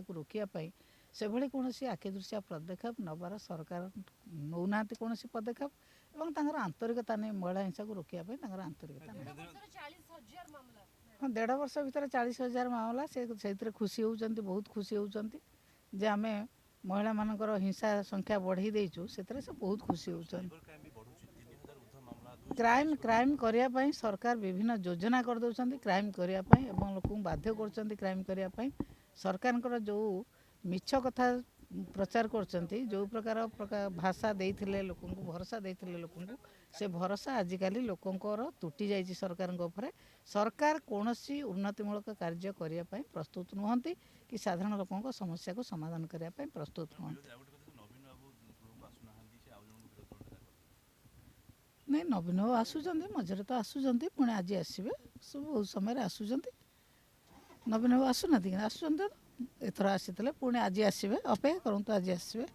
ତାକୁ ରୋକିବା ପାଇଁ ସେଭଳି କୌଣସି ଆଖିଦୃଶିଆ ପଦକ୍ଷେପ ନେବାର ସରକାର ନେଉନାହାନ୍ତି କୌଣସି ପଦକ୍ଷେପ ଏବଂ ତାଙ୍କର ଆନ୍ତରିକତା ନେଇ ମହିଳା ହିଂସାକୁ ରୋକିବା ପାଇଁ ତାଙ୍କର ଆନ୍ତରିକତା ନାହିଁ। ହଁ 1.5 ବର୍ଷ ଭିତରେ 40,000 ମାମଲା ସେଇଥିରେ ଖୁସି ହେଉଛନ୍ତି, ବହୁତ ଖୁସି ହେଉଛନ୍ତି ଯେ ଆମେ ମହିଳାମାନଙ୍କର ହିଂସା ସଂଖ୍ୟା ବଢ଼େଇ ଦେଇଛୁ, ସେଥିରେ ସେ ବହୁତ ଖୁସି ହେଉଛନ୍ତି। କ୍ରାଇମ୍ କରିବା ପାଇଁ ସରକାର ବିଭିନ୍ନ ଯୋଜନା କରିଦେଉଛନ୍ତି କ୍ରାଇମ୍ କରିବା ପାଇଁ ଏବଂ ଲୋକଙ୍କୁ ବାଧ୍ୟ କରୁଛନ୍ତି କ୍ରାଇମ୍ କରିବା ପାଇଁ। ସରକାରଙ୍କର ଯେଉଁ ମିଛ କଥା ପ୍ରଚାର କରୁଛନ୍ତି, ଯେଉଁ ପ୍ରକାର ଭାଷା ଦେଇଥିଲେ ଲୋକଙ୍କୁ, ଭରସା ଦେଇଥିଲେ ଲୋକଙ୍କୁ, ସେ ଭରସା ଆଜିକାଲି ଲୋକଙ୍କର ତୁଟି ଯାଇଛି ସରକାରଙ୍କ ଉପରେ। ସରକାର କୌଣସି ଉନ୍ନତିମୂଳକ କାର୍ଯ୍ୟ କରିବା ପାଇଁ ପ୍ରସ୍ତୁତ ନୁହନ୍ତି କି ସାଧାରଣ ଲୋକଙ୍କ ସମସ୍ୟାକୁ ସମାଧାନ କରିବା ପାଇଁ ପ୍ରସ୍ତୁତ ନୁହନ୍ତି। ନାଇଁ, ନବୀନ ବାବୁ ଆସୁଛନ୍ତି, ମଝିରେ ତ ଆସୁଛନ୍ତି, ପୁଣି ଆଜି ଆସିବେ, ସବୁ ବହୁତ ସମୟରେ ଆସୁଛନ୍ତି। ନବୀନ ବାବୁ ଆସୁନାହାନ୍ତି କି ଆସୁଛନ୍ତି, ଏଥର ଆସିଥିଲେ, ପୁଣି ଆଜି ଆସିବେ, ଅପେକ୍ଷା କରନ୍ତୁ, ଆଜି ଆସିବେ।